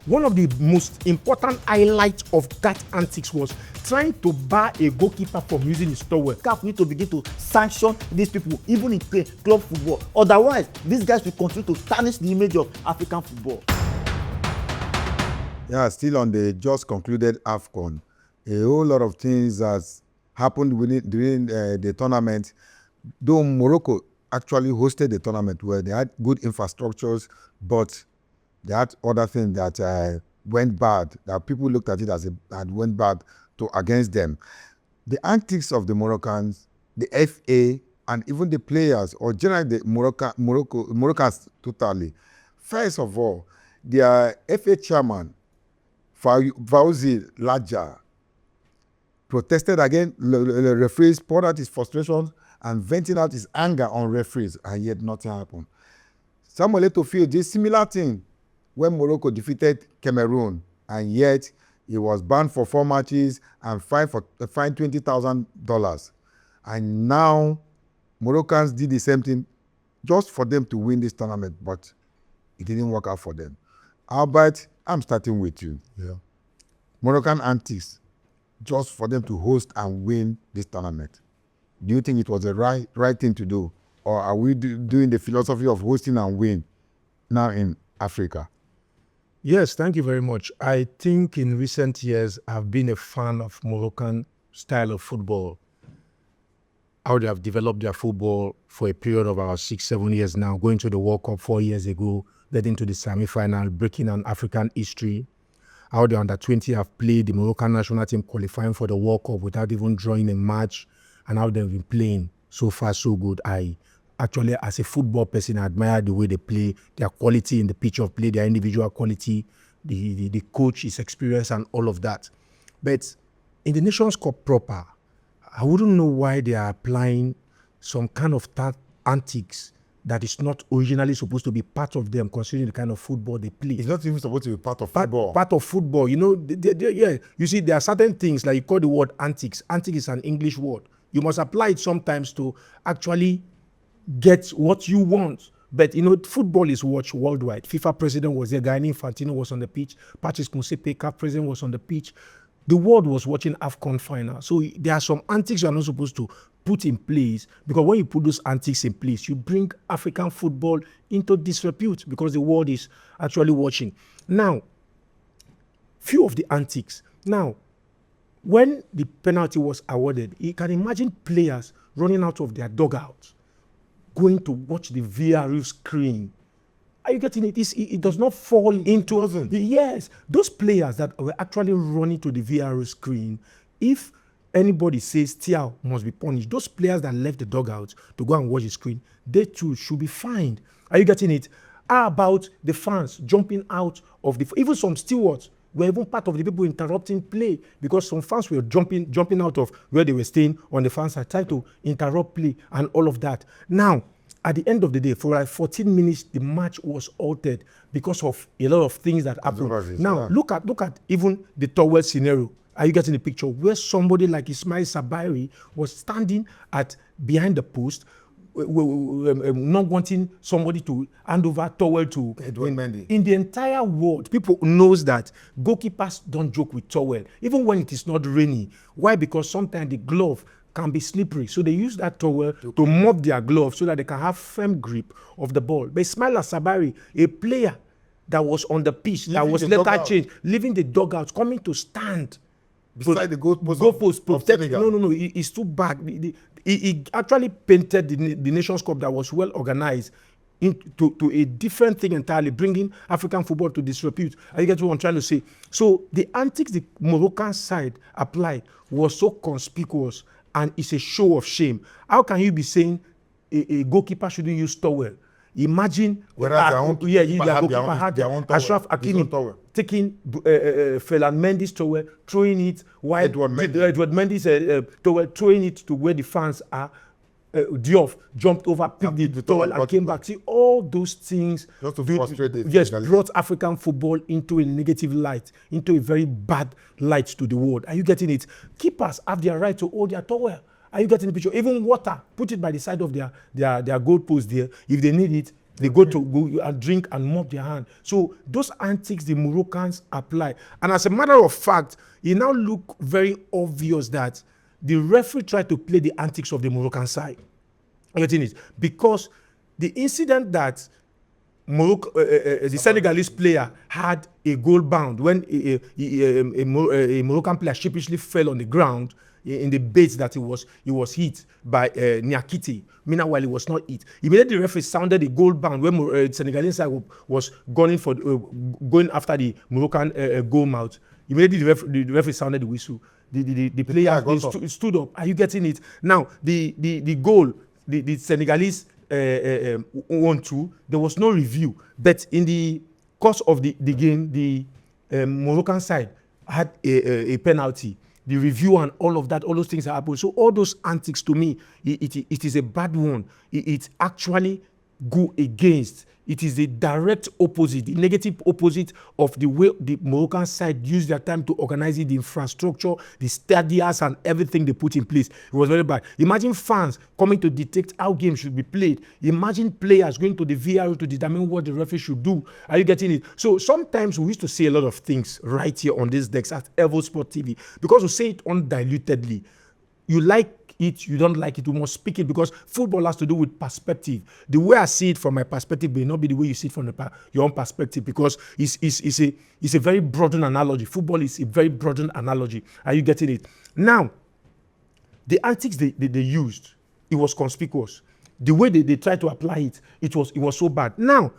One of the most important highlights of that antics was trying to bar a goalkeeper from using his towel. CAF need to begin to sanction these people, even in club football. Otherwise, these guys will continue to tarnish the image of African football. Yeah, still on the just concluded AFCON, a whole lot of things has happened during the tournament. Though Morocco actually hosted the tournament where they had good infrastructures, but they had other things that went bad, that people looked at it as that went bad against them. The antics of the Moroccans, the FA, and even the players, or generally the Moroccans totally. First of all, their FA chairman, Fauzi Laja, protested against the referees, poured out his frustration and venting out his anger on referees, and yet nothing happened. Samuel Eto'o did a similar thing when Morocco defeated Cameroon, and yet he was banned for 4 matches and fined $20,000. And now Moroccans did the same thing just for them to win this tournament, but it didn't work out for them. Albert, I'm starting with you. Yeah. Moroccan antics, just for them to host and win this tournament. Do you think it was the right thing to do? Or are we doing the philosophy of hosting and win now in Africa? Yes, thank you very much. I think in recent years, I've been a fan of Moroccan style of football. How they have developed their football for a period of about 6-7 years now, going to the World Cup 4 years ago, getting to the semi-final, breaking an African history. How the under-20 have played the Moroccan national team qualifying for the World Cup without even drawing a match, and how they've been playing so far so good. I actually, as a football person, I admire the way they play, their quality in the pitch of play, their individual quality, the coach, his experience, and all of that. But in the Nations Cup proper, I wouldn't know why they are applying some kind of antics that is not originally supposed to be part of them, considering the kind of football they play. It's not even supposed to be part of football. Part of football, you know. Yeah, you see, there are certain things like you call the word antics. Antics is an English word. You must apply it sometimes to actually get what you want. But you know, football is watched worldwide. FIFA president was there, Gianni Infantino was on the pitch, Patrice Motsepe, CAF president was on the pitch. The world was watching AFCON final. So there are some antics you are not supposed to put in place, because when you put those antics in place, you bring African football into disrepute because the world is actually watching. Now, few of the antics. Now, when the penalty was awarded, you can imagine players running out of their dugouts, going to watch the VAR screen. Are you getting it? It does not fall into... Yes. Those players that were actually running to the VAR screen, if anybody says Thiaw must be punished, those players that left the dugout to go and watch the screen, they too should be fined. Are you getting it? How about the fans jumping out of the... Even some stewards were even part of the people interrupting play, because some fans were jumping out of where they were staying on the fan side, trying to interrupt play and all of that. Now, at the end of the day, for like 14 minutes, the match was altered because of a lot of things that happened. Now, look at even the towel scenario. Are you getting the picture? Where somebody like Ismail Sabiri was standing behind the post, not wanting somebody to hand over towel to Edward Mendy. In the entire world, people knows that goalkeepers don't joke with towel, even when it is not rainy. Why? Because sometimes the glove can be slippery. So they use that towel to mop their glove so that they can have firm grip of the ball. But Ismail Sabiri, a player that was on the pitch, that was later changed, leaving the dugout, coming to stand beside the goalpost of Senegal. No, he's too back. He actually painted the Nations Cup that was well organized to a different thing entirely, bringing African football to disrepute. You get what I'm trying to say? So the antics the Moroccan side applied was so conspicuous, and it's a show of shame. How can you be saying a goalkeeper shouldn't use towel? Imagine goalkeeper had Ashraf Hakimi taking Ferland Mendy's towel, throwing it while Edward Mendy's towel, throwing it to where the fans are. Diouf jumped over, picked the towel and came back. See, all those things just to frustrate it. Yes, brought African football into a negative light, into a very bad light to the world. Are you getting it? Keepers have their right to hold their towel. Are you getting the picture? Even water, put it by the side of their goal post there. If they need it, They go and drink and mop their hand. So those antics the Moroccans apply. And as a matter of fact, it now look very obvious that the referee tried to play the antics of the Moroccan side. You getting it? Because the incident that Morocco, the Senegalese player had a goal bound when a Moroccan player sheepishly fell on the ground in the bait that he was hit by Niakite. Meanwhile, he was not hit. Immediately, the referee sounded a goal bound when Senegalese side was going after the Moroccan goal mouth. Immediately, the referee sounded the whistle. The player stood up. Are you getting it? Now, the goal, the Senegalese 1-2, there was no review. But in the course of the game, the Moroccan side had a penalty. The review and all of that, all those things happened. So all those antics, to me, it is a bad one. It actually go against. It is the direct opposite, the negative opposite of the way the Moroccan side used their time to organize it, the infrastructure, the stadiums and everything they put in place. It was very bad. Imagine fans coming to dictate how games should be played. Imagine players going to the VAR to determine what the referee should do. Are you getting it? So sometimes we used to say a lot of things right here on this decks at EVO SPORTS TV because we say it undilutedly. You like it, you don't like it, you must speak it because football has to do with perspective. The way I see it from my perspective may not be the way you see it from your own perspective because it's a very broadened analogy. Football is a very broadened analogy. Are you getting it? Now, the antics they used, it was conspicuous. The way they tried to apply it, it was so bad. Now,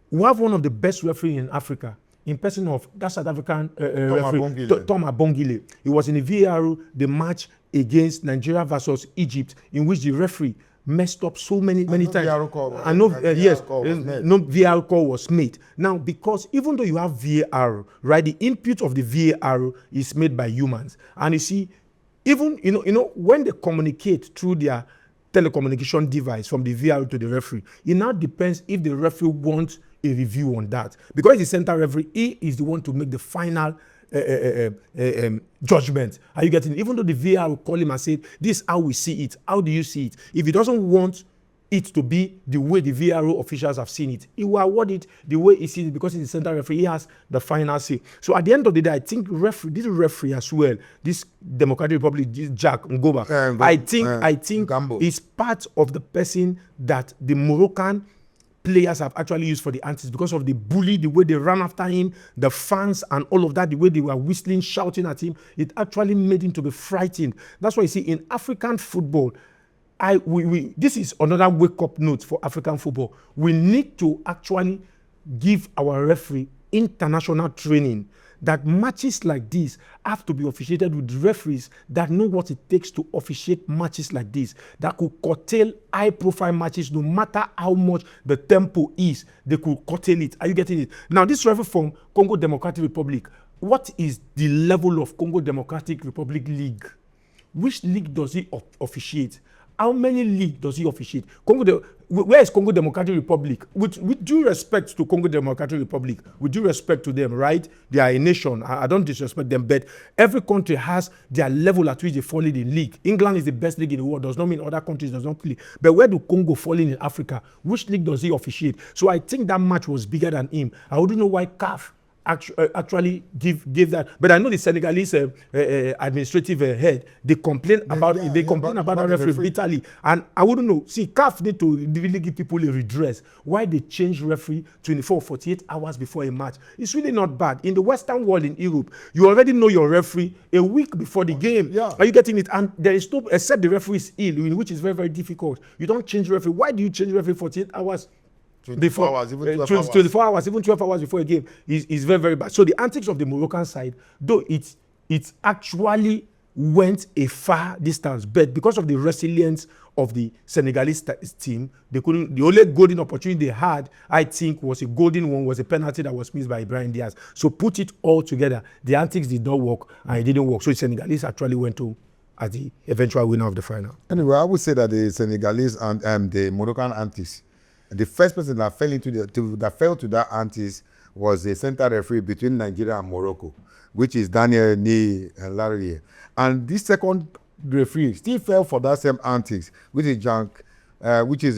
we have one of the best referees in Africa, in person of that South African referee, Tom Abongile. He was in the VAR, the match against Nigeria versus Egypt, in which the referee messed up so many times. And no VAR call was made. Now, because even though you have VAR, right, the input of the VAR is made by humans. And you see, even when they communicate through their telecommunication device from the VAR to the referee, it now depends if the referee wants a review on that. Because the center referee, he is the one to make the final judgment. Are you getting it? Even though the VAR will call him and say, this is how we see it. How do you see it? If he doesn't want it to be the way the VAR officials have seen it, he will award it the way he sees it because he's the center referee. He has the final say. So at the end of the day, I think this referee as well, this Democratic Republic, this Jack Ngoba, I think is part of the person that the Moroccan players have actually used for the antics because of the bully, the way they ran after him, the fans and all of that, the way they were whistling, shouting at him. It actually made him to be frightened. That's why you see in African football, this is another wake-up note for African football. We need to actually give our referee international training that matches like this have to be officiated with referees that know what it takes to officiate matches like this, that could curtail high-profile matches no matter how much the tempo is. They could curtail it. Are you getting it? Now, this referee from Congo Democratic Republic, what is the level of Congo Democratic Republic League? Which league does he officiate? How many leagues does he officiate? Where is Congo Democratic Republic? With due respect to Congo Democratic Republic, with due respect to them, right? They are a nation. I don't disrespect them, but every country has their level at which they fall in the league. England is the best league in the world. Does not mean other countries does not play. But where do Congo fall in Africa? Which league does he officiate? So I think that match was bigger than him. I wouldn't know why CAF actually give that, but I know the Senegalese administrative head, they complain about that referee bitterly, and I wouldn't know. See, CAF need to really give people a redress. Why they change referee 48 hours before a match? It's really not bad. In the Western world, in Europe, you already know your referee a week before the game. Yeah. Are you getting it? And there is no, except the referee is ill, which is very, very difficult. You don't change referee. Why do you change referee 48 hours? 24 hours, even 12 hours. 24 hours, even 12 hours before a game is very, very bad. So the antics of the Moroccan side, though it actually went a far distance, but because of the resilience of the Senegalese team, they couldn't. The only golden opportunity they had, I think, was a golden one, was a penalty that was missed by Ibrahim Diaz. So put it all together, the antics did not work, and it didn't work. So the Senegalese actually went to as the eventual winner of the final. Anyway, I would say that the Senegalese and the Moroccan antics, the first person that fell to that antics was a center referee between Nigeria and Morocco, which is Daniel Ni Larrier. And this second referee still fell for that same antics, which is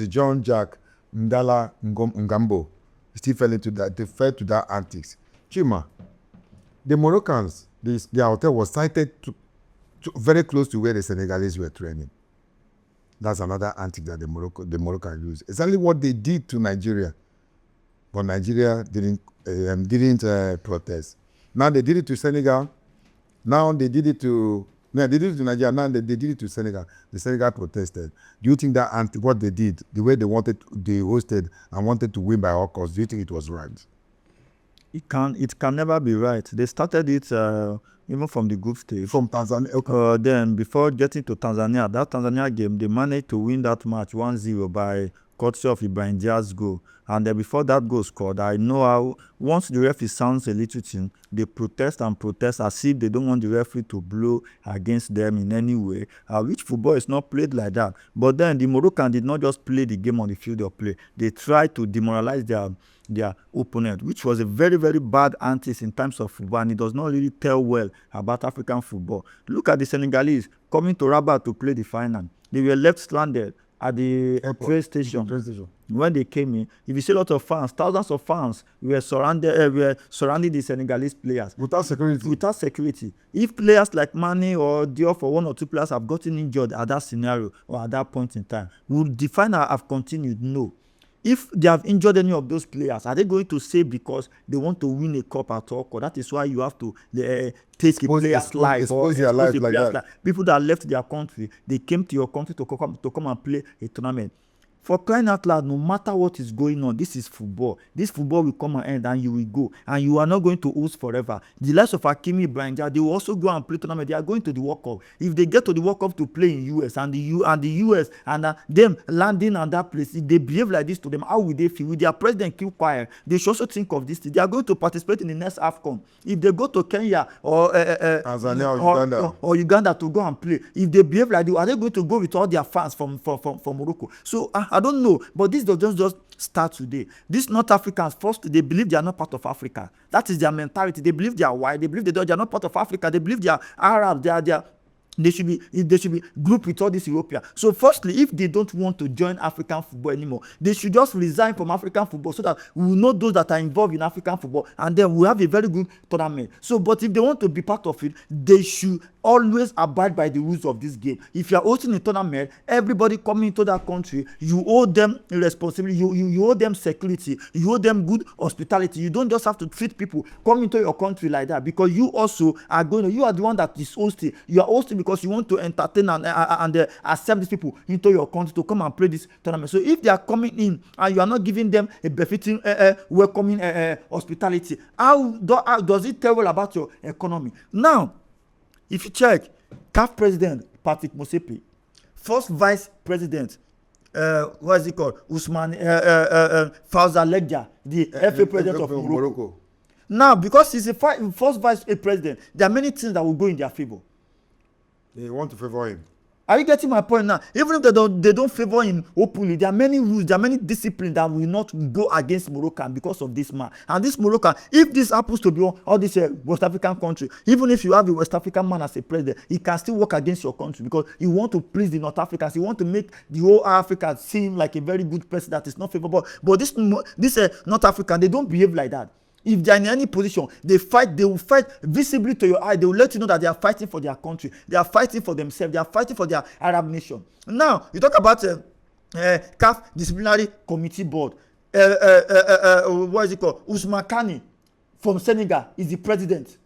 John Jack Ndala Ngambo still fell into that. They fell to that antics. Chima, the Moroccans, their hotel was sited to very close to where the Senegalese were training. That's another antic that the Moroccan used. Exactly what they did to Nigeria, but Nigeria didn't protest. Now they did it to Senegal. Now they did it to Nigeria. Now they did it to Senegal. The Senegal protested. Do you think that what they did, the way they hosted and wanted to win by all costs, do you think it was right? It can never be right. They started it even from the group stage. From Tanzania. Okay. Then before getting to Tanzania, that Tanzania game, they managed to win that match 1-0 by courtesy of Ibrahim Diaz's goal. And then before that goal scored, I know how once the referee sounds a little thing, they protest and protest as if they don't want the referee to blow against them in any way, which football is not played like that. But then the Moroccan did not just play the game on the field of play. They tried to demoralize their opponent, which was a very, very bad antics in terms of football, and it does not really tell well about African football. Look at the Senegalese coming to Rabat to play the final. They were left stranded at the train station. When they came in, if you see a lot of fans, thousands of fans were surrounding the Senegalese players. Without security. If players like Mane or Diop or one or two players have gotten injured at that scenario or at that point in time, would the final have continued? No. If they have injured any of those players, are they going to say because they want to win a cup at all? That is why you have to take a player's life or expose life like that. People that left their country, they came to your country to come and play a tournament. For crying out loud, no matter what is going on, this is football. This football will come and end and you will go. And you are not going to host forever. The likes of Hakimi Ibrahim, they will also go and play tournament. They are going to the World Cup. If they get to the World Cup to play in US and the US and them landing on that place, if they behave like this to them, how will they feel? Will their president keep quiet? They should also think of this. They are going to participate in the next AFCON. If they go to Kenya or Tanzania or Uganda to go and play, if they behave like this, are they going to go with all their fans from Morocco? So I don't know, but this doesn't just start today. These North Africans, first, they believe they are not part of Africa. That is their mentality. They believe they are white. They believe they are not part of Africa. They believe they are Arab. They should be grouped with all this European. So firstly, if they don't want to join African football anymore, they should just resign from African football so that we will know those that are involved in African football, and then we have a very good tournament. So, but if they want to be part of it, they should always abide by the rules of this game. If you are hosting a tournament, everybody coming into that country, you owe them responsibility, you owe them security, you owe them good hospitality. You don't just have to treat people coming into your country like that, because you also are you are the one that is hosting. You are hosting because you want to entertain and accept these people into your country to come and play this tournament. So if they are coming in and you are not giving them a befitting welcoming hospitality, how does it tell well about your economy? Now, if you check, CAF president Patrick Motsepe, first vice president, what is it called? Usman Fawza Legja, the FA president of Morocco. Now, because he's the first vice president, there are many things that will go in their favor. They want to favor him. Are you getting my point now? Even if they don't favor him openly, there are many rules, there are many disciplines that will not go against Moroccan because of this man. And this Moroccan, if this happens to be all this West African country, even if you have a West African man as a president, he can still work against your country because you want to please the North Africans. You want to make the whole Africa seem like a very good person that is not favorable. But this North African, they don't behave like that. If they are in any position, they will fight visibly to your eye. They will let you know that they are fighting for their country. They are fighting for themselves. They are fighting for their Arab nation. Now, you talk about CAF Disciplinary Committee Board. What is it called? Ousmane Kani from Senegal is the president.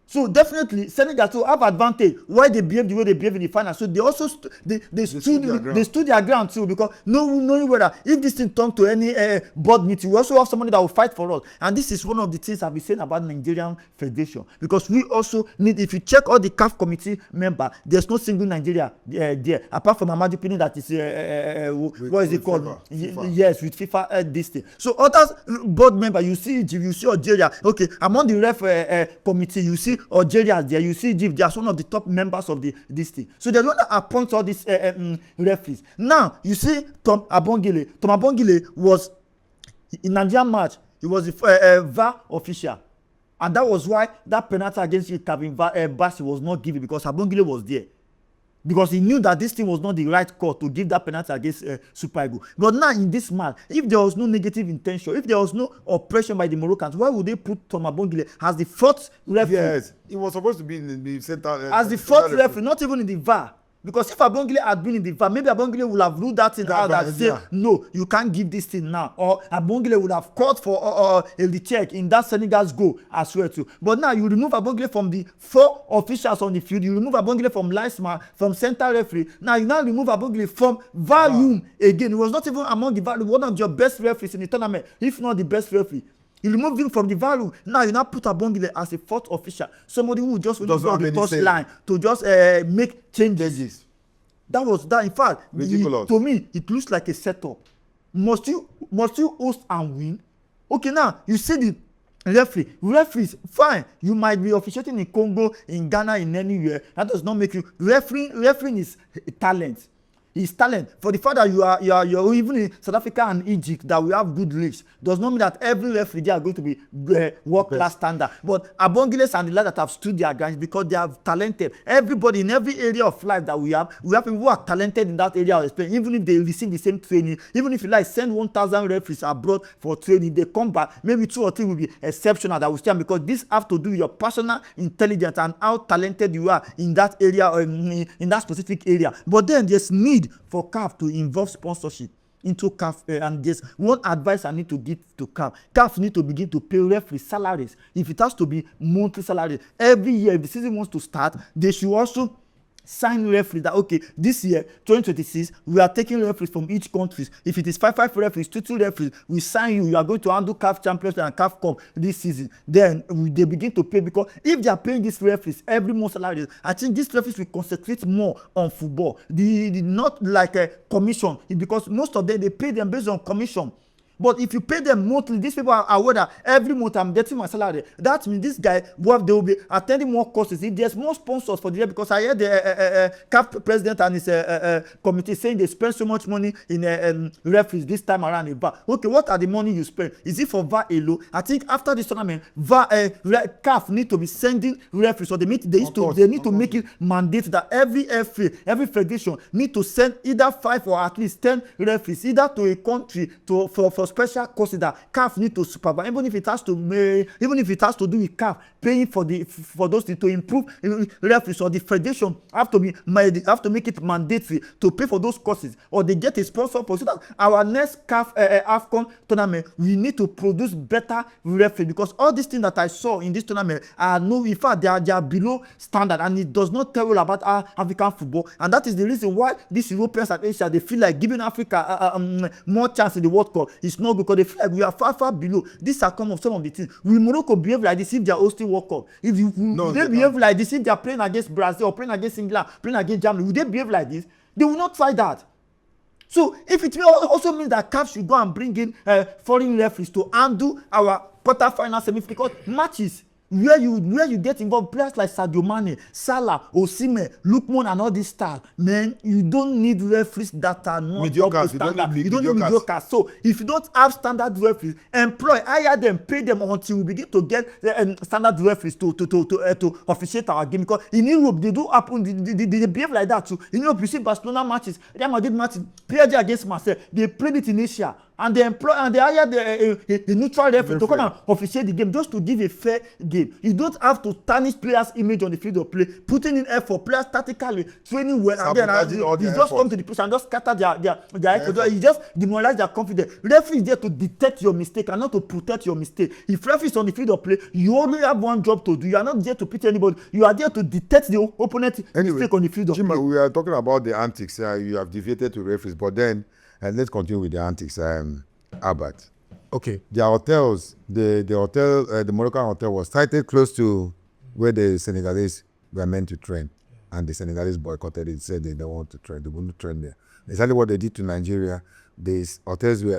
So definitely Senegal too have advantage why they behave the way they behave in the final. So they also they stood their ground too, because knowing whether if this thing turns to any board meeting, we also have somebody that will fight for us. And this is one of the things I've been saying about Nigerian Federation, because we also need, if you check all the CAF committee member, there's no single Nigeria there apart from Amadi Pini that is what is it called? FIFA. Yes, with FIFA this thing. So others board member, you see Egypt, you see Algeria. Okay, among the ref committee, you see Algeria there, you see Egypt, they are one of the top members of this thing. So they don't appoint all these referees. Now you see Tom Abongile was in Nigerian match. He was a VAR official, and that was why that penalty against Kevin Bassey was not given, because Abongile was there. because he knew that this thing was not the right call to give that penalty against Super Eagles. But now in this match, if there was no negative intention, if there was no oppression by the Moroccans, why would they put Tom Abongile as the fourth referee? Yes, he was supposed to be in the center. As the fourth referee, not even in the VAR. Because if Abongile had been in the VAR, maybe Abongile would have ruled that thing out and say, no, you can't give this thing now. Or Abongile would have called for a check in that Senegal's goal as well too. But now you remove Abongile from the 4 officials on the field, you remove Abongile from linesman, from center referee. Now you remove Abongile from VAR room again. He was not even among the VAR, one of your best referees in the tournament, if not the best referee. You remove him from the value. Now you now put Abongile as a 4th official. Somebody who just went on the touch line to just make changes. That was that. In fact, to me, it looks like a setup. Must you host and win? Okay, now you see the referees, fine. You might be officiating in Congo, in Ghana, in anywhere. That does not make you refereeing is talent. His talent. For the fact that you're even in South Africa and Egypt that we have good leagues does not mean that every referee they are going to be world class standard. But Abongiles and the lads that have stood their ground because they are talented. Everybody in every area of life that we have people who are talented in that area of experience. Even if they receive the same training, even if you like send 1,000 referees abroad for training, they come back, maybe 2 or 3 will be exceptional that will stand, because this have to do with your personal intelligence and how talented you are in that area or in that specific area. But then there's need for CAF to involve sponsorship into CAF, and there's one advice I need to give to CAF. CAF need to begin to pay referee salaries. If it has to be monthly salaries every year, if the season wants to start, they should also sign referees that okay, this year 2026 we are taking referees from each country. If it is 5 referees, 2 referees, we sign you are going to handle CAF Champions and CAF Cup this season. Then they begin to pay, because if they are paying these referees every month salaries, I think these referees will concentrate more on football. The not like a commission, because most of them they pay them based on commission. But if you pay them monthly, these people are aware that every month I'm getting my salary. That means this guy, they will be attending more courses. If there's more sponsors for the year, because I heard the CAF president and his committee saying they spend so much money in referees this time around in VAR. Okay, what are the money you spend? Is it for VAR alone? I think after this tournament, CAF need to be sending referees, so they need to make it mandate that every FA, every federation need to send either 5 or at least 10 referees, either to a country for special courses that CAF need to supervise, even if it has to do with CAF paying for those to improve referees, or the federation have to make it mandatory to pay for those courses, or they get a sponsor for, so that our next CAF AFCON tournament we need to produce better referees, because all these things that I saw in this tournament are in fact they are below standard, and it does not tell you about our African football. And that is the reason why these Europeans and Asia, they feel like giving Africa more chance in the World Cup. It's not because they feel like we are far below. These are some of the things. Will Morocco behave like this if they are hosting World Cup? If they behave like this if they are playing against Brazil or playing against England, playing against Germany, will they behave like this? They will not try that. So if it also means that CAF should go and bring in foreign referees to undo our quarter-final semi-final matches, where you get involved players like Sadio Mane, Salah, Osimhen, Lookman and all these stars, man, you don't need referees that are not mediocre. You don't need mediocre. So if you don't have standard referees, hire them, pay them until we begin to get standard referees to officiate our game. Because in Europe they do happen, they behave like that too. In Europe you see Barcelona matches, Real Madrid matches, PSG against Marseille, they played it in Asia. And they hire the neutral referee to come and officiate the game, just to give a fair game. You don't have to tarnish players' image on the field of play, putting in effort, players tactically training well, and then you just come to the pitch and just scatter their effort. You just demoralize their confidence. Referee is there to detect your mistake and not to protect your mistake. If referee is on the field of play, you only have one job to do. You are not there to pit anybody. You are there to detect the opponent's mistake on the field of play. We are talking about the antics. You have deviated to referees, but then. And let's continue with the antics. Albert. Okay. Their hotels, the Moroccan hotel was sited close to where the Senegalese were meant to train, and the Senegalese boycotted it. Said they don't want to train. They wouldn't train there. Exactly what they did to Nigeria. The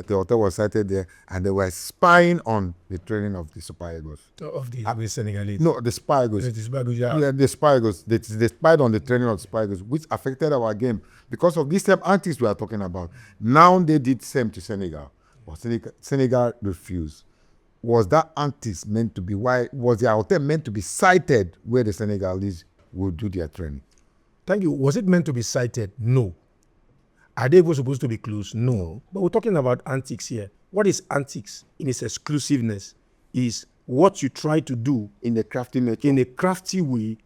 hotel was sited there, and they were spying on the training of the Super Eagles. Of the Senegalese. No, the Super Eagles. The Super Eagles, yeah. Yeah, the Super Eagles. They spied on the training of the Super Eagles, which affected our game because of these same antics we are talking about. Now they did same to Senegal, but Senegal refused. Was that antics meant to be? Why was the hotel meant to be sited where the Senegalese would do their training? Thank you. Was it meant to be cited? No. Are they even supposed to be closed? No. But we're talking about antics here. What is antics in its exclusiveness is what you try to do In a crafty nature. in a crafty way,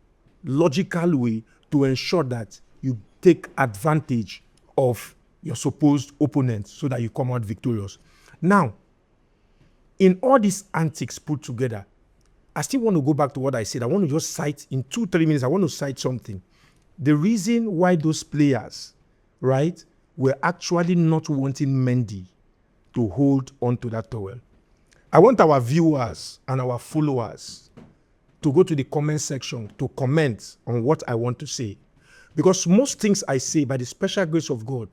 logical way, to ensure that you take advantage of your supposed opponent so that you come out victorious. Now, in all these antics put together, I still want to go back to what I said. I want to just cite, in 2-3 minutes, I want to cite something. The reason why those players, right, were actually not wanting Mendy to hold on to that towel. I want our viewers and our followers to go to the comment section to comment on what I want to say. Because most things I say, by the special grace of God,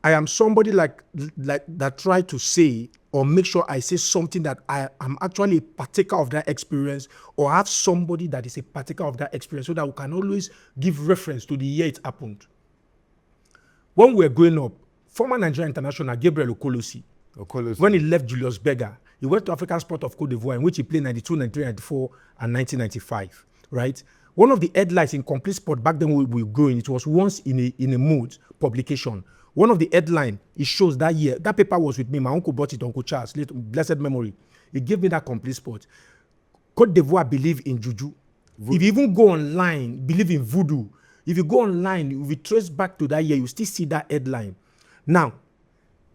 I am somebody like that try to say or make sure I say something that I am actually a partaker of that experience, or have somebody that is a partaker of that experience, so that we can always give reference to the year it happened. When we were growing up, former Nigerian international Gabriel Okolosi, when he left Julius Berger, he went to African Sport of Cote d'Ivoire, in which he played 92, 93, 94, and 1995, right? One of the headlines in Complete Sport back then we were growing, it was once in a mood publication. One of the headlines, it shows that year, that paper was with me, my uncle bought it, Uncle Charles, blessed memory. He gave me that Complete Sport. Cote d'Ivoire believe in juju. Voodoo. If you even go online, believe in voodoo. If you go online, if you trace back to that year, you still see that headline. Now,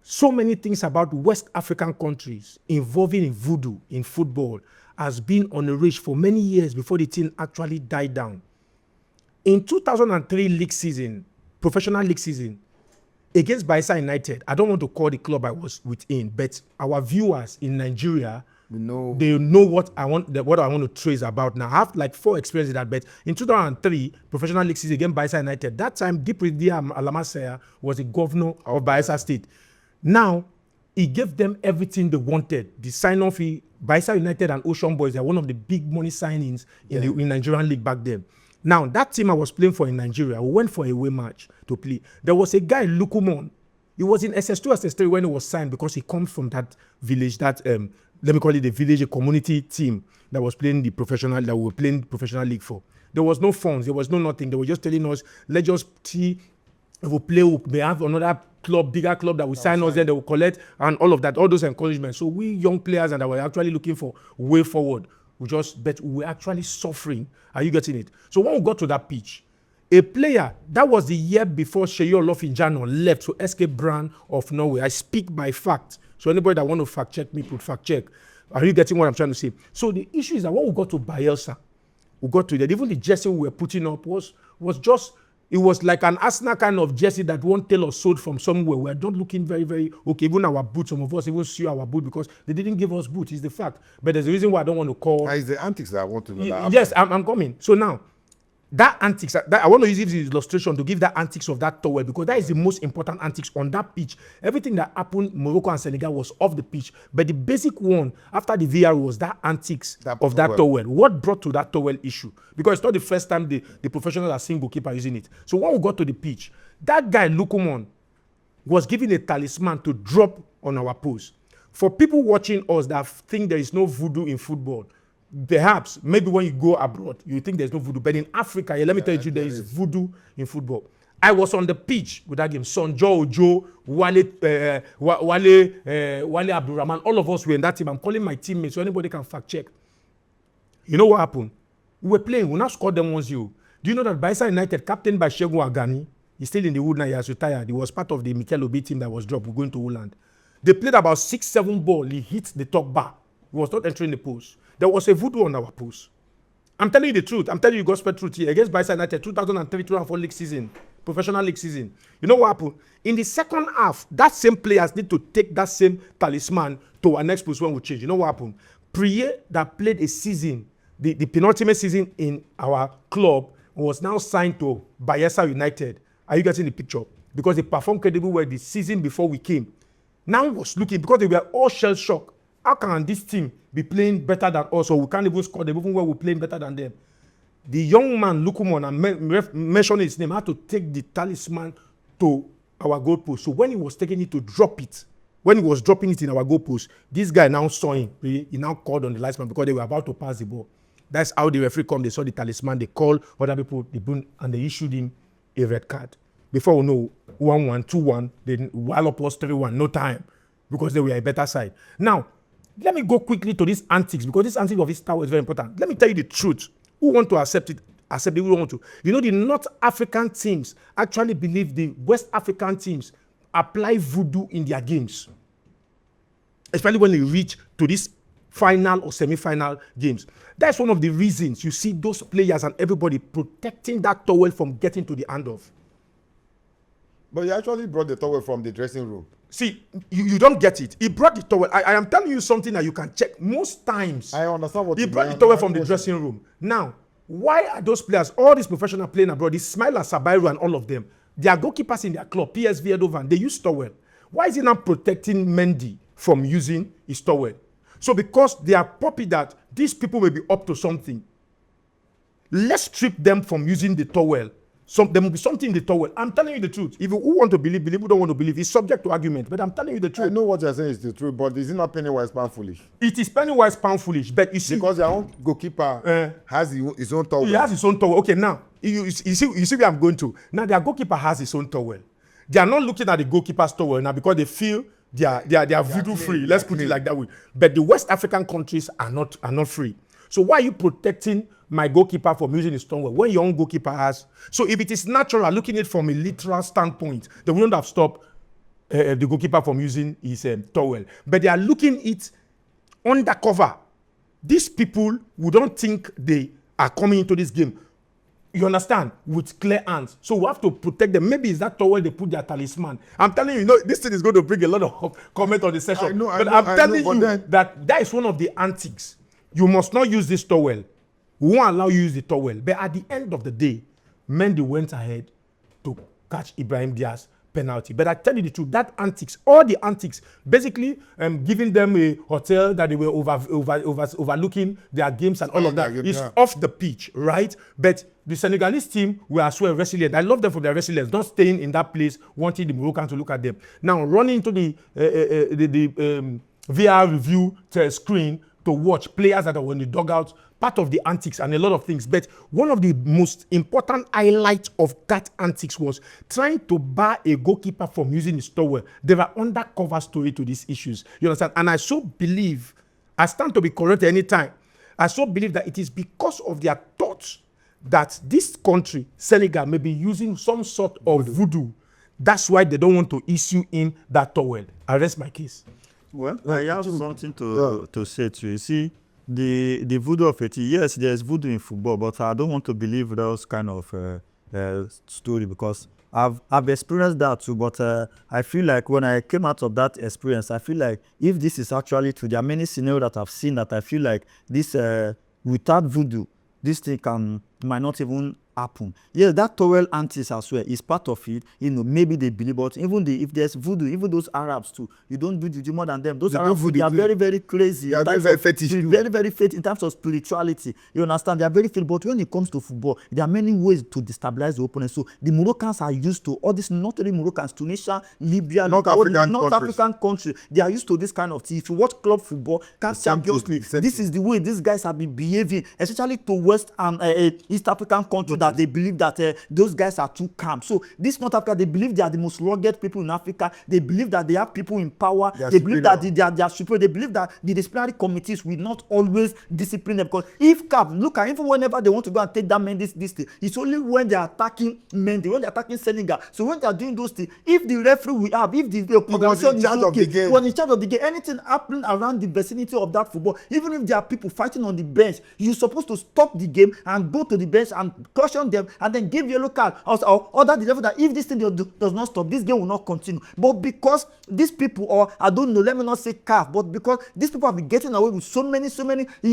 so many things about West African countries involving in voodoo in football has been on a rage for many years before the thing actually died down. In 2003 league season, professional league season, against Bayelsa United, I don't want to call the club I was within, but our viewers in Nigeria, they know what I want to trace about now. I have like 4 experiences in that, but in 2003, professional league season against Bayelsa United, that time Dipridia Alamasea was the governor of Bayelsa State. Now, he gave them everything they wanted. The sign-off fee, Bayelsa United and Ocean Boys, are one of the big money signings in the Nigerian league back then. Now, that team I was playing for in Nigeria, we went for a away match to play. There was a guy, Lukumon. He was in SS2, SS3 when he was signed, because he comes from that village, that, let me call it the village, a community team that was playing that we were playing professional league for. There was no funds, there was no nothing. They were just telling us, let's just see if we play, we may have another club, bigger club that will sign us, then they will collect, and all of that, all those encouragements. So we young players and that were actually looking for way forward, but we were actually suffering. Are you getting it? So when we got to that pitch, a player, that was the year before Seyi Olofinjano left to SK Brand of Norway. I speak by fact. So anybody that want to fact check me, put fact check. Are you getting what I'm trying to say? So the issue is that when we got to Bayelsa, we got to that. Even the jersey we were putting up was just, it was like an Arsenal kind of jersey that one tailor sold from somewhere. We are not looking very, very okay. Even our boots, some of us even see our boot because they didn't give us boots. It's the fact. But there's a reason why I don't want to call. It's the antics that I want to know. Yes, I'm coming. So now, that antics, I want to use this illustration to give that antics of that towel, because that is the most important antics on that pitch. Everything that happened, Morocco and Senegal, was off the pitch. But the basic one after the VR was that antics of that towel. What brought to that towel issue? Because it's not the first time the professionals are seeing goalkeeper using it. So when we got to the pitch, that guy, Lukumon, was given a talisman to drop on our post. For people watching us that think there is no voodoo in football, perhaps, maybe when you go abroad, you think there's no voodoo. But in Africa, let me tell you, there is voodoo in football. I was on the pitch with that game. Sonjo Ojo, Wale Abdurrahman, all of us were in that team. I'm calling my teammates so anybody can fact check. You know what happened? We were playing. We now scored them 1-0. Do you know that Bayelsa United, captained by Segun Agani, he's still in the wood now, he has retired. He was part of the Mikel Obi team that was dropped. We're going to Holland. They played about 6-7 ball. He hit the top bar. He was not entering the post. There was a voodoo on our post. I'm telling you the truth. I'm telling you gospel truth here. Against Bayelsa United, 2003-2004 league season, professional league season. You know what happened? In the second half, that same players need to take that same talisman to our next post when we change. You know what happened? Priye, that played a season, the penultimate season in our club, was now signed to Bayelsa United. Are you getting the picture? Because they performed credible well the season before we came. Now he was looking, because they were all shell shocked. How can this team be playing better than us, or we can't even score them even when we're playing better than them? The young man, Lukumon, I mentioned his name, had to take the talisman to our goalpost. So when he was taking it to drop it, when he was dropping it in our goalpost, this guy now saw him. He now called on the linesman because they were about to pass the ball. That's how the referee come. They saw the talisman. They called other people, and they issued him a red card. Before we know, 1-1, 2-1, then while up was 3-1, no time, because they were a better side. Now, let me go quickly to this antics, because this antics of this tower is very important. Let me tell you the truth. Who want to accept it? Accept it, who want to. You know, the North African teams actually believe the West African teams apply voodoo in their games, especially when they reach to this final or semi-final games. That's one of the reasons you see those players and everybody protecting that towel from getting to the hand of. But he actually brought the towel from the dressing room. See, you don't get it. He brought the towel. I am telling you something that you can check. Most times, I understand what he you brought mean. the towel from the dressing room. Now, why are those players, all these professional playing abroad, Ismaila Sabairu and all of them, they are goalkeepers in their club, PSV Eindhoven, they use towel. Why is he not protecting Mendy from using his towel? So because they are puppy that these people may be up to something, let's strip them from using the towel. There will be something in the towel. I'm telling you the truth. If you who want to believe, who don't want to believe, it's subject to argument. But I'm telling you the truth. I know what you're saying is the truth, but is it not Pennywise pound foolish? It is Pennywise pound foolish, but you see, Because their own goalkeeper has his own towel. he has his own towel. Okay, now you see where I'm going to. Now their goalkeeper has his own towel. They are not looking at the goalkeeper's towel now because they feel they are voodoo free. Let's put it like that way. But the West African countries are not free. So why are you protecting my goalkeeper from using his towel when your own goalkeeper has? So if it is natural, looking at it from a literal standpoint, they wouldn't have stopped the goalkeeper from using his towel. But they are looking it undercover. These people who don't think they are coming into this game, you understand, with clear hands. So we have to protect them. Maybe it's that towel they put their talisman. I'm telling you, this thing is going to bring a lot of comment on the session. I'm telling you that is one of the antics. You must not use this towel. We won't allow you to use the towel. But at the end of the day, Mendy went ahead to catch Ibrahim Diaz penalty. But I tell you the truth, that antics, all the antics, basically giving them a hotel that they were overlooking their games and all of that is off the pitch, right? But the Senegalese team were as well resilient. I love them for their resilience, not staying in that place, wanting the Moroccan to look at them. Now, running into the VR review screen to watch players that are in the dugout, part of the antics and a lot of things. But one of the most important highlights of that antics was trying to bar a goalkeeper from using his towel. There are undercover story to these issues. You understand? And I so believe, I stand to be corrected anytime, I so believe that it is because of their thoughts that this country, Senegal, may be using some sort of voodoo. That's why they don't want to issue in that towel. I rest my case. Well, I have something to say to you. See, the voodoo of it, yes, there's voodoo in football, but I don't want to believe those kind of story because I've experienced that too. But I feel like when I came out of that experience, I feel like if this is actually true, there are many scenarios that I've seen that I feel like this without voodoo, this thing might not even happen. Yeah, that towel antics as well is part of it. You know, maybe they believe, but even if there's voodoo, even those Arabs too, you don't do juju more than them. Those Arabs, they are very, very crazy. They are very fetish. Very, very fetish in terms of spirituality. You understand? They are very fetish. But when it comes to football, there are many ways to destabilize the opponent. So the Moroccans are used to all this. Not only Moroccans, Tunisia, Libya, North African countries. They are used to this kind of thing. If you watch club football, Champions League, this is the way these guys have been behaving, especially to West and East African countries that they believe that those guys are too calm. So this North Africa, they believe they are the most rugged people in Africa. They believe that they have people in power. They believe that they are superior. They believe that the disciplinary committees will not always discipline them. Because if look at even whenever they want to go and take that man this thing, it's only when they are attacking Mendy, when they are attacking Senegal. So when they are doing those things, if the referee will have, if the organization is okay, when in charge of the game, anything happening around the vicinity of that football, even if there are people fighting on the bench, you're supposed to stop the game and go to the bench and caution them and then give yellow card or order the referee that if this thing does not stop, this game will not continue. But because these people, or I don't know, let me not say CAF, but because these people have been getting away with so many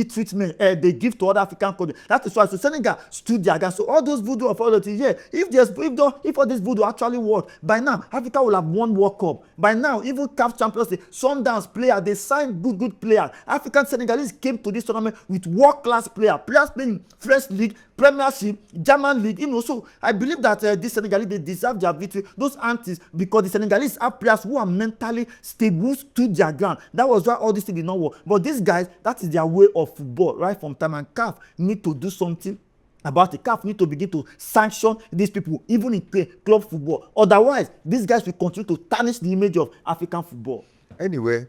treatment they give to other African countries. That is why so Senegal stood their ground. So all those voodoo authorities, yeah, if all this voodoo actually work, by now Africa will have won World Cup. By now, even CAF Champions League, Sundowns player, they signed good players. African Senegalese came to this tournament with world-class players playing French League, Premiership, German League. You know, so I believe that this Senegalese, they deserve their victory. Those antis, because the Senegalese are players who are mentally stable, stood their ground. That was why all this thing did not work. But these guys, that is their way of football right from time, and CAF need to do something about the CAF need to begin to sanction these people, even in club football. Otherwise, these guys will continue to tarnish the image of African football. Anyway,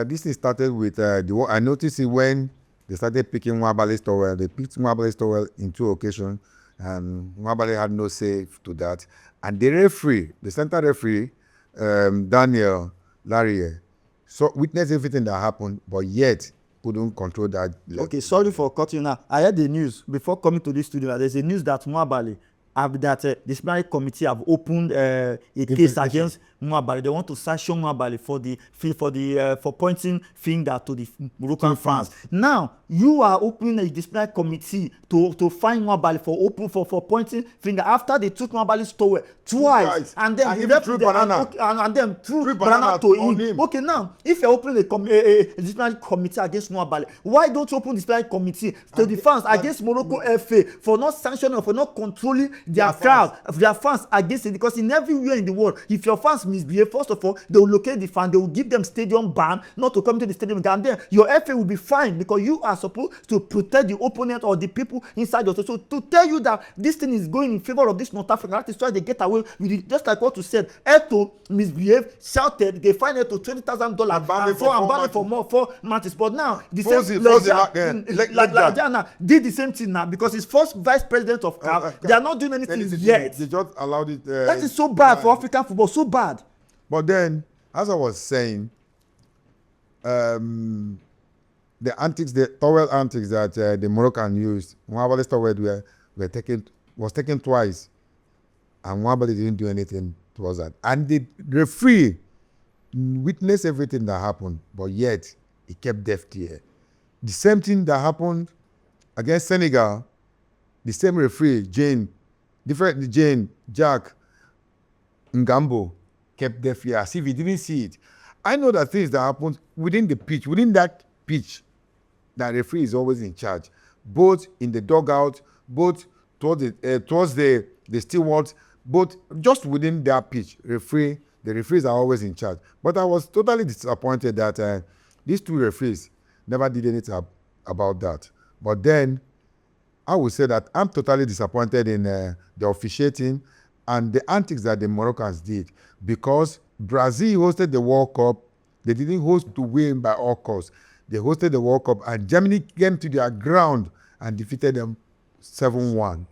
this thing started with I noticed it when they started picking Nwabali's towel. They picked Nwabali's towel in 2 occasions, and Nwabali had no say to that. And the referee, the center referee, Daniel Larie, so witnessed everything that happened, but yet couldn't control that. Okay, sorry for cutting you now. I heard the news before coming to this studio. There's a news that Nwabali, that the disciplinary committee have opened a case against Nwabali. They want to sanction Nwabali for pointing finger to the Moroccan fans. Now you are opening a disciplinary committee to fine Nwabali for pointing finger after they took Nwabali's towel twice and then threw banana to him. Okay, now if you're opening a disciplinary committee against Nwabali, why don't you open disciplinary committee to the fans against Morocco FA for not sanctioning or for not controlling their crowd, their fans against it? Because in everywhere in the world, if your fans misbehave, first of all, they will locate the fan, they will give them stadium ban, not to come to the stadium, and then your FA will be fined because you are supposed to protect the opponent or the people inside your. So to tell you that this thing is going in favor of this North African, that is why they get away with it. Just like what you said, Eto misbehaved, shouted, they fined Eto $20,000 and banned for more 4 matches. But now the same Lajana did the same thing now because he's first vice president of CAF. They are not doing anything yet. They just allowed it. That is so bad for African football, so bad. But then, as I was saying, the antics, the towel antics that the Moroccan used, Nwabali's towel was taken twice, and Nwabali didn't do anything towards that. And the referee witnessed everything that happened, but yet he kept deaf ear. The same thing that happened against Senegal, the same referee, Jack Ngambo, kept deaf ear as if he didn't see it. I know that things that happen within the pitch, within that pitch, that referee is always in charge, both in the dugout, both towards the stewards, both just within their pitch. The referees are always in charge. But I was totally disappointed that these 2 referees never did anything about that. But then I would say that I'm totally disappointed in the officiating and the antics that the Moroccans did, because Brazil hosted the World Cup. They didn't host to win by all costs. They hosted the World Cup, and Germany came to their ground and defeated them 7-1.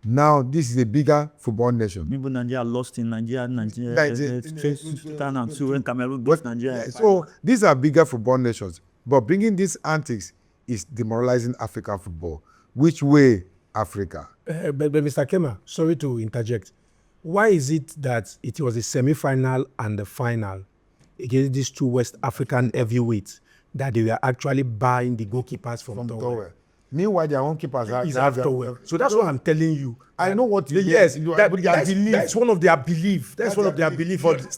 Now, this is a bigger football nation. Even Nigeria lost in Nigeria 2002 when Cameroon beat Nigeria. So, these are bigger football nations. But bringing these antics is demoralizing African football. Which way, Africa? But Mr. Kema, sorry to interject. Why is it that it was a semi-final and the final against these 2 West African heavyweights that they were actually buying the goalkeepers from Tower? Meanwhile, their own keepers have Tower. So that's what I'm telling you. I know what you yes, that's one of their belief. That's one of their belief. But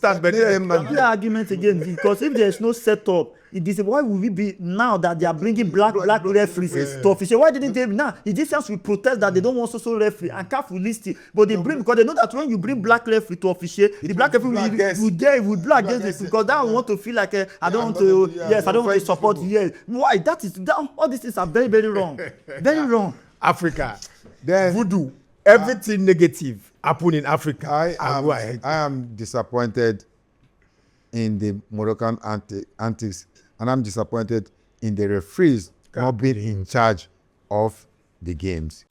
argument again, because if there is no setup, it is why will we be now that they are bringing black referees to officiate? Why didn't they now? Egyptians will protest that they don't want social referee and CAF will list it, but they bring because they know that when you bring black referee to officiate, the black referee will blow against it because that will want to feel like I don't want to support. Yes, why? All these things are very, very wrong, very wrong. Africa, then voodoo. Everything negative happen in Africa. I am disappointed in the Moroccan antics, and I'm disappointed in the referees not being in charge of the games.